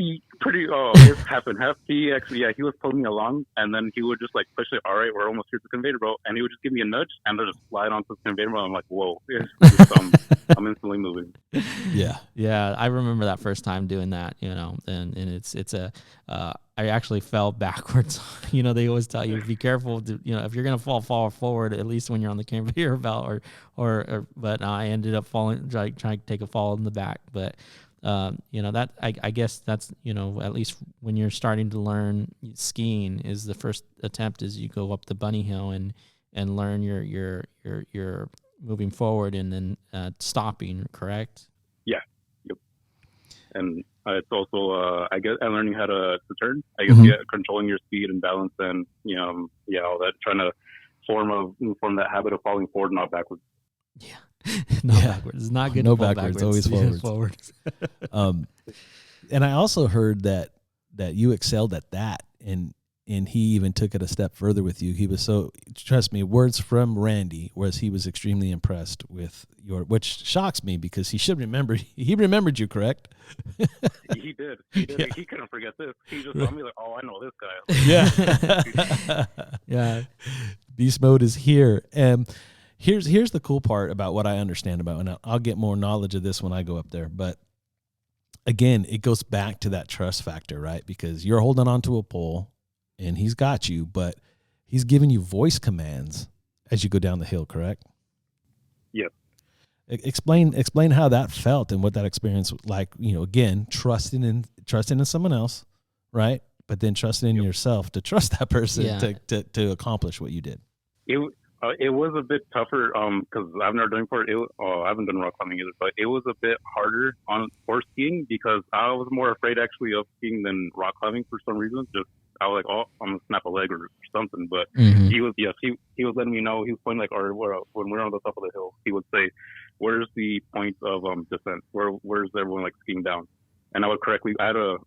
It's half and half. He actually, he was pulling me along, and then he would just like push it. All right, we're almost here to the conveyor belt, and he would just give me a nudge, and I'll just slide onto the conveyor belt. I'm like, whoa, I'm instantly moving. Yeah. I remember that first time doing that, and it's I actually fell backwards. They always tell you, be careful. If you're gonna fall forward, at least when you're on the conveyor belt, but I ended up falling, trying to take a fall in the back, but. That I guess that's at least when you're starting to learn skiing, is the first attempt is you go up the bunny hill and learn your moving forward and then stopping, correct? Yeah. Yep. And it's also I guess learning how to turn. I guess controlling your speed and balance, and all that, trying to form that habit of falling forward, not backwards. Yeah. Backwards. It's not good. No backwards, always forwards. And I also heard that you excelled at that, and he even took it a step further with you. He was so, trust me, words from Randy was he was extremely impressed with which shocks me because he remembered you, correct? He did. Yeah. He couldn't forget this. He just told me like, oh, I know this guy. Yeah. Beast mode is here. Here's the cool part about what I understand about, and I'll get more knowledge of this when I go up there. But again, it goes back to that trust factor, right? Because you're holding onto a pole, and he's got you, but he's giving you voice commands as you go down the hill, correct? Yes. Explain how that felt and what that experience was like. Again, trusting in someone else, right? But then trusting in yourself to trust that person to accomplish what you did. It was a bit tougher because I've never done it before. I haven't done rock climbing either, but it was a bit harder for skiing because I was more afraid actually of skiing than rock climbing for some reason. Just I was like, I'm gonna snap a leg or something. But he was letting me know. He was pointing like, or when we're on the top of the hill, he would say, "Where's the point of descent? Where's everyone like skiing down?" And I would correctly, I had to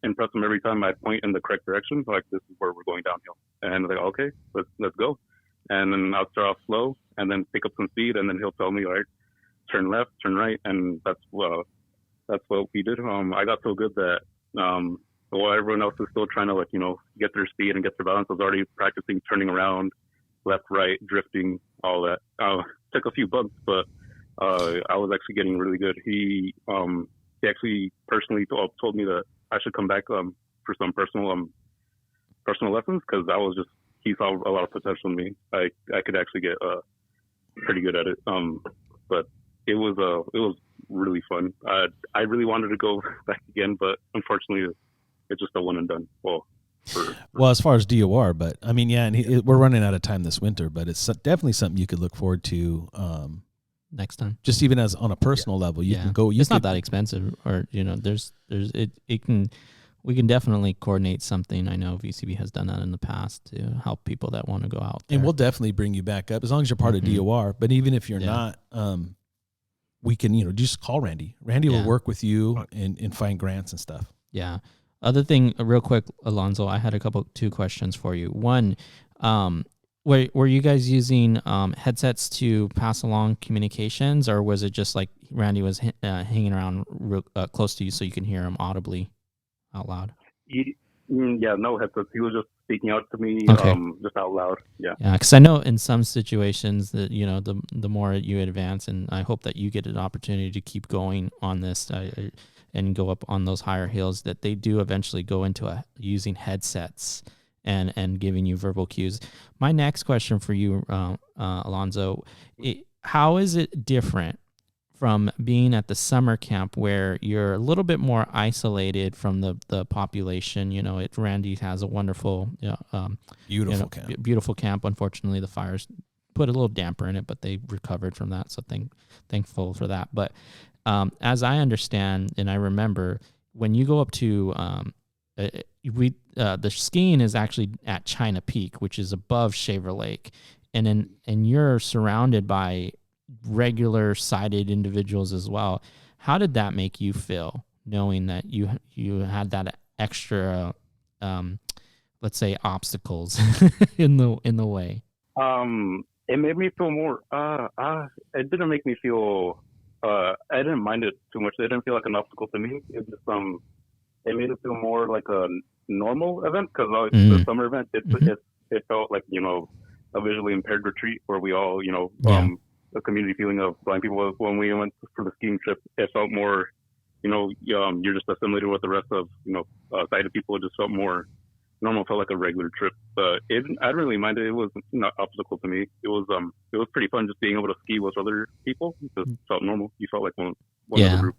impress him every time I point in the correct direction. Like, this is where we're going downhill. And they're like, okay, let's go. And then I'll start off slow and then pick up some speed. And then he'll tell me, all right, turn left, turn right. And that's what we did. I got so good that while everyone else is still trying to get their speed and get their balance, I was already practicing turning around, left, right, drifting, all that. Took a few bumps, but I was actually getting really good. He actually personally told me that I should come back for some personal lessons because he saw a lot of potential in me. I could actually get pretty good at it. But it was really fun. I really wanted to go back again, but unfortunately, it's just a one and done. Well, as far as DOR, but I mean, yeah, and we're running out of time this winter, but it's definitely something you could look forward to. Next time, just even as on a personal level, you can go. It's not that expensive, or we can definitely coordinate something. I know VCB has done that in the past to help people that want to go out there. And we'll definitely bring you back up as long as you're part of DOR. But even if you're not, we can just call Randy. Randy will work with you and find grants and stuff. Yeah. Other thing, real quick, Alonzo, I had two questions for you. One, were you guys using headsets to pass along communications, or was it just like Randy was hanging around close to you so you can hear him audibly out loud? No headsets. He was just speaking out to me, just out loud. Yeah. Yeah, because I know in some situations that the more you advance, and I hope that you get an opportunity to keep going on this and go up on those higher hills, that they do eventually go into using headsets and giving you verbal cues. My next question for you, Alonzo, how is it different from being at the summer camp where you're a little bit more isolated from the population? Randy has a wonderful, beautiful camp. Unfortunately, the fires put a little damper in it, but they recovered from that. So thankful for that. But as I understand, and I remember, when you go up to the skiing is actually at China Peak, which is above Shaver Lake, and you're surrounded by regular sighted individuals as well. How did that make you feel, knowing that you had that extra, let's say, obstacles in the way? It made me feel more. It didn't make me feel. I didn't mind it too much. It didn't feel like an obstacle to me. It just it made it feel more like a normal event because the summer event. It felt like a visually impaired retreat where we all a community feeling of blind people. When we went for the skiing trip, it felt more, you're just assimilated with the rest of, sighted people. It just felt more normal, felt like a regular trip. But I didn't really mind it. It was not obstacle to me. It was pretty fun just being able to ski with other people. It just felt normal. You felt like one of the group.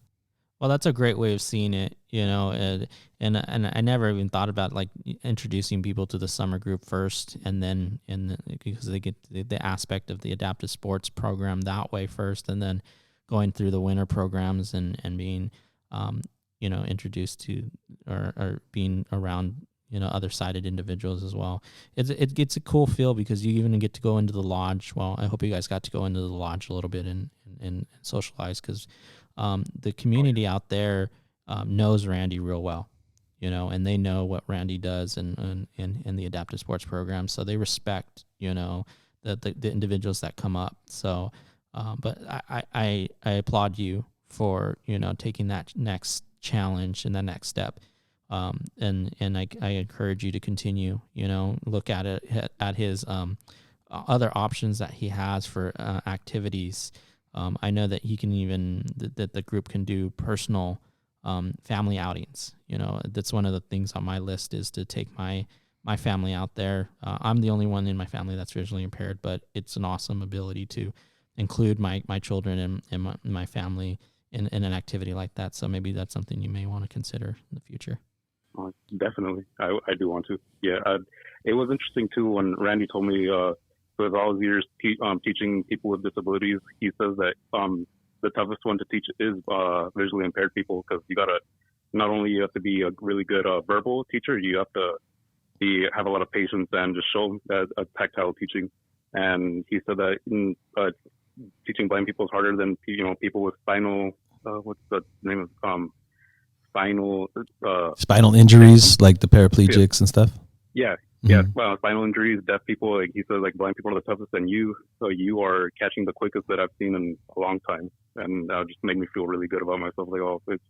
Well, that's a great way of seeing it, and I never even thought about like introducing people to the summer group first, and then because they get the aspect of the adaptive sports program that way first, and then going through the winter programs and being, introduced to or being around other sighted individuals as well. It gets a cool feel because you even get to go into the lodge. Well, I hope you guys got to go into the lodge a little bit and socialize because. The community out there knows Randy real well, and they know what Randy does and the adaptive sports program. So they respect, the individuals that come up. So, but I applaud you for, taking that next challenge and that next step. And I encourage you to continue, look at it, at his other options that he has for activities. I know that he can that the group can do personal family outings. That's one of the things on my list is to take my my family out there. I'm the only one in my family that's visually impaired, but it's an awesome ability to include my children and my family in an activity like that. So maybe that's something you may want to consider in the future. Definitely. I do want to. Yeah. It was interesting too when Randy told me, with all his years teaching people with disabilities, he says that the toughest one to teach is visually impaired people, because you gotta not only you have to be a really good verbal teacher, you have to have a lot of patience and just show a tactile teaching. And he said that teaching blind people is harder than people with spinal. What's the name of spinal injuries, like the paraplegics and stuff. Yeah. Yeah, well, spinal injuries, deaf people, like he says, like blind people are the toughest, and so you are catching the quickest that I've seen in a long time, and just make me feel really good about myself. Like, oh, it's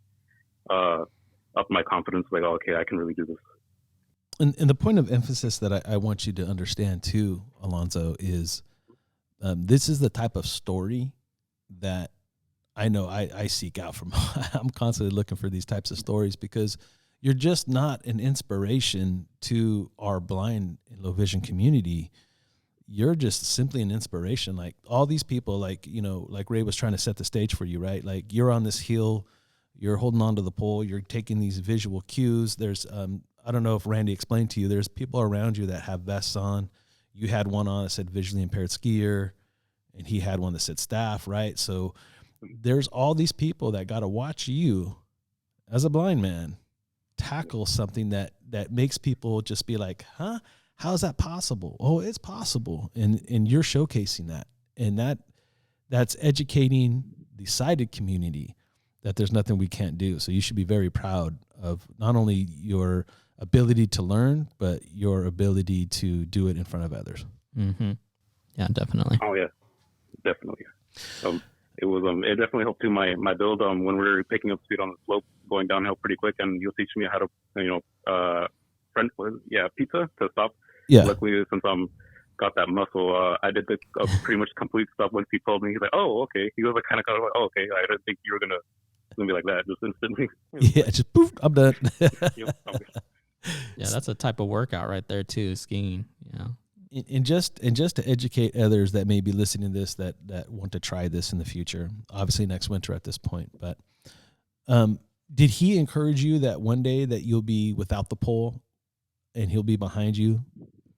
up my confidence. Like, oh, okay, I can really do this. And the point of emphasis that I want you to understand too, Alonzo, is this is the type of story that I know I seek out from. I'm constantly looking for these types of stories, because you're just not an inspiration to our blind and low vision community. You're just simply an inspiration. Like all these people, like Ray was trying to set the stage for you, right? Like you're on this hill, you're holding onto the pole, you're taking these visual cues. There's I don't know if Randy explained to you, there's people around you that have vests on. You had one on that said visually impaired skier, and he had one that said staff, right? So there's all these people that got to watch you as a blind man tackle something that makes people just be like, huh? How is that possible? Oh, it's possible. And you're showcasing that. And that's educating the sighted community that there's nothing we can't do. So you should be very proud of not only your ability to learn, but your ability to do it in front of others. Mm-hmm. Yeah, definitely. Oh yeah, definitely. It definitely helped too my build when we were picking up speed on the slope, going downhill pretty quick, and you'll teach me how to pizza to stop. Yeah. Luckily, since got that muscle, I did the pretty much complete stop once he told me. He's like, oh, okay. He was like kind of like, oh, okay. I didn't think you were gonna be like that just instantly. Yeah, just poof, I'm done. Yeah, that's a type of workout right there too, skiing. Yeah. And just to educate others that may be listening to this that want to try this in the future, obviously next winter at this point, but did he encourage you that one day that you'll be without the pole and he'll be behind you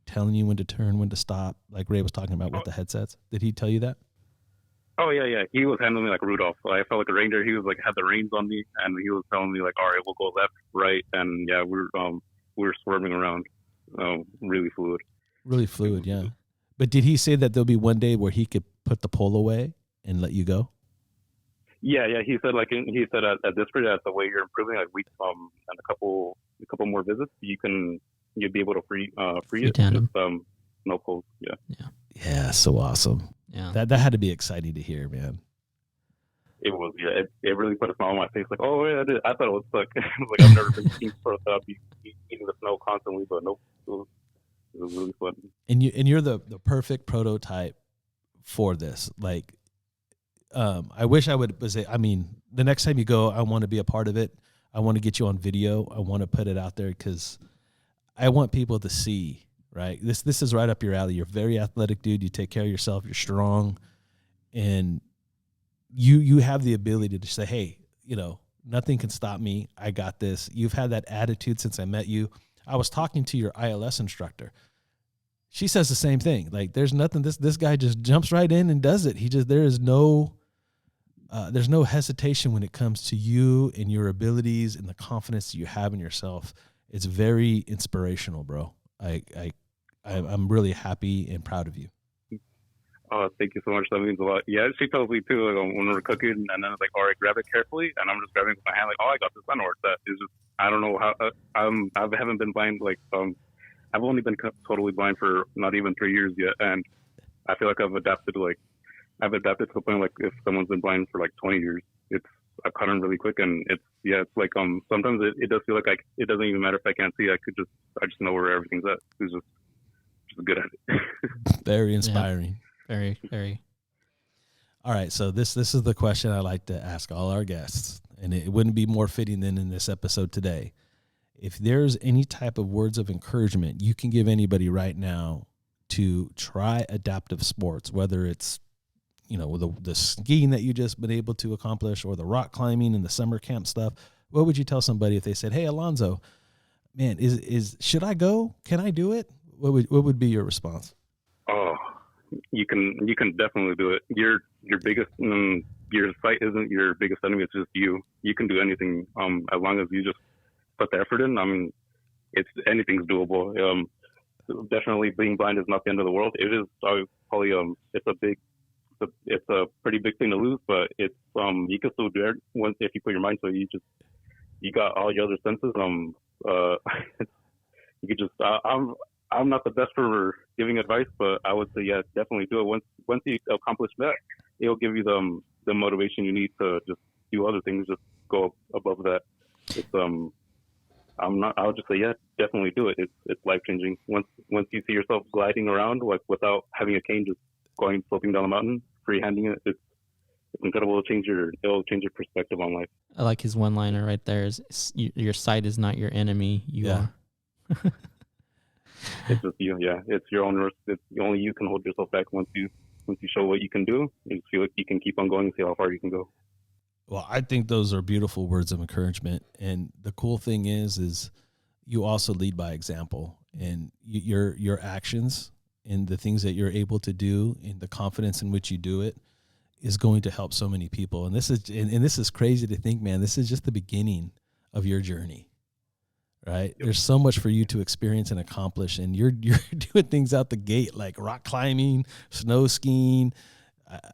telling you when to turn, when to stop, like Ray was talking about with the headsets? Did he tell you that? Oh yeah. He was handling me like Rudolph. I felt like a reindeer. He was like had the reins on me, and he was telling me like, all right, we'll go left, right, and yeah, we were swerving around, really fluid. Really fluid, yeah. But did he say that there'll be one day where he could put the pole away and let you go? Yeah. He said at this rate, at the way you're improving, like we and a couple more visits, you'd be able to free it. Tandem. Just, no poles. Yeah. Yeah, so awesome. Yeah. That had to be exciting to hear, man. It was, yeah. It really put a smile on my face. Like, oh yeah, I thought it was stuck. Like I've never been skiing for I'd be eating the snow constantly, but nope. It was really fun. And you're the perfect prototype for this. Like, I wish I would say. I mean, the next time you go, I want to be a part of it. I want to get you on video. I want to put it out there because I want people to see. Right, this is right up your alley. You're a very athletic dude. You take care of yourself. You're strong, and you have the ability to say, hey, nothing can stop me. I got this. You've had that attitude since I met you. I was talking to your ILS instructor. She says the same thing. Like, there's nothing. This guy just jumps right in and does it. There's no hesitation when it comes to you and your abilities and the confidence that you have in yourself. It's very inspirational, bro. I'm really happy and proud of you. Oh, thank you so much. That means a lot. Yeah, she tells me too, like when we're cooking, and then it's like, all right, grab it carefully, and I'm just grabbing it with my hand, like, oh, I got this. I know where it's at. It's just, I don't know how. I haven't been blind I've only been totally blind for not even 3 years yet, and I feel like I've adapted to the point like if someone's been blind for like 20 years, I've caught on really quick, and it's like sometimes it does feel like it doesn't even matter if I can't see. I just know where everything's at. It's just good at it. Very inspiring. Yeah, very, very. All right, so this is the question I like to ask all our guests, and it wouldn't be more fitting than in this episode today. if there's any type of words of encouragement you can give anybody right now to try adaptive sports, whether it's, the skiing that you just been able to accomplish or the rock climbing and the summer camp stuff, what would you tell somebody if they said, hey, Alonzo, man, should I go? Can I do it? What would be your response? Oh, you can definitely do it. Your biggest, your fight isn't your biggest enemy. It's just you. You can do anything. As long as you just put the effort in. I mean, anything's doable. Definitely being blind is not the end of the world. It is probably, it's a pretty big thing to lose, but it's, you can still do it once, if you put your mind to it. You got all your other senses. You could just, I'm not the best for giving advice, but I would say, yeah, definitely do it. Once you accomplish that, it'll give you the motivation you need to just do other things, just go above that. It's, I would just say, yeah, definitely do it. It's life changing. Once you see yourself gliding around, like without having a cane, just sloping down the mountain, freehanding it, it's incredible. It'll change your perspective on life. I like his one-liner right there. Is your sight is not your enemy. You are. It's just you. Yeah, it's your own risk. It's only you can hold yourself back once you show what you can do. You feel like you can keep on going and see how far you can go. Well, I think those are beautiful words of encouragement. And the cool thing is you also lead by example, and your actions and the things that you're able to do and the confidence in which you do it is going to help so many people. And this is crazy to think, man, this is just the beginning of your journey, right? Yep. There's so much for you to experience and accomplish, and you're doing things out the gate, like rock climbing, snow skiing.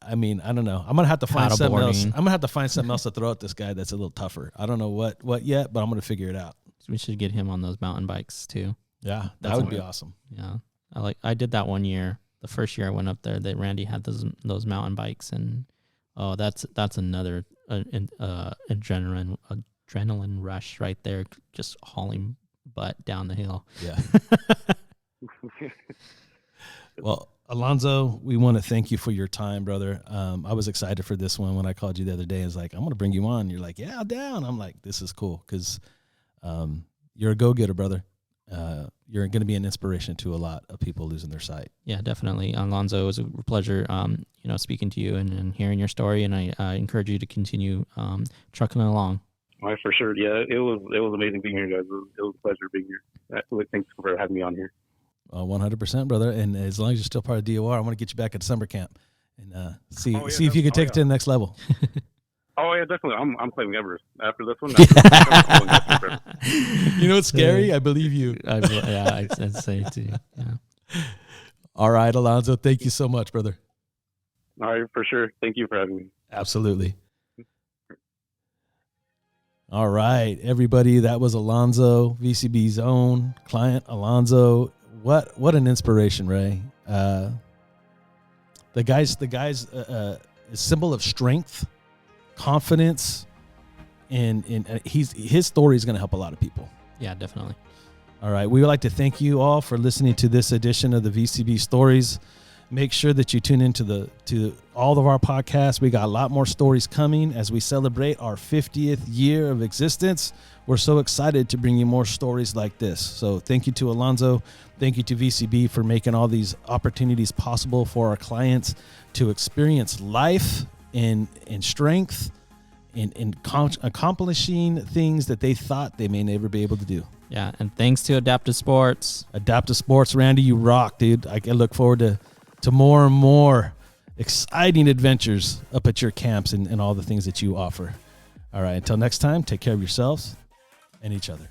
I mean, I don't know. I'm going to have to find something else. I'm going to have to find something else to throw at this guy that's a little tougher. I don't know what yet, but I'm going to figure it out. We should get him on those mountain bikes too. Yeah, that would be awesome. Yeah. I did that one year. The first year I went up there, that Randy had those mountain bikes, and that's another adrenaline rush right there, just hauling butt down the hill. Yeah. Well, Alonzo, we want to thank you for your time, brother. I was excited for this one when I called you the other day. I was like, I'm going to bring you on. You're like, yeah, down. I'm like, this is cool because you're a go-getter, brother. You're going to be an inspiration to a lot of people losing their sight. Yeah, definitely. Alonzo, it was a pleasure, speaking to you and hearing your story. And I encourage you to continue trucking along. All right, for sure. Yeah, it was amazing being here, guys. It was a pleasure being here. Thanks for having me on here. 100%, brother. And as long as you're still part of DOR, I want to get you back at summer camp and see if you can take it to the next level. Oh yeah, definitely. I'm claiming Everest after this one. You know what's scary? I believe you. I'd say too. Yeah. All right, Alonzo. Thank you so much, brother. All right, for sure. Thank you for having me. Absolutely. All right, everybody. That was Alonzo, VCB's own client, Alonzo. What an inspiration, Ray. The guy's a symbol of strength, confidence, and his story is going to help a lot of people. Yeah, definitely. All right, we would like to thank you all for listening to this edition of the VCB Stories. Make sure that you tune into to all of our podcasts. We got a lot more stories coming as we celebrate our 50th year of existence. We're so excited to bring you more stories like this. So thank you to Alonzo. Thank you to VCB for making all these opportunities possible for our clients to experience life in strength, in accomplishing things that they thought they may never be able to do. Yeah, and thanks to Adaptive Sports. Adaptive Sports, Randy, you rock, dude. I look forward to more and more exciting adventures up at your camps and all the things that you offer. All right, until next time, take care of yourselves and each other.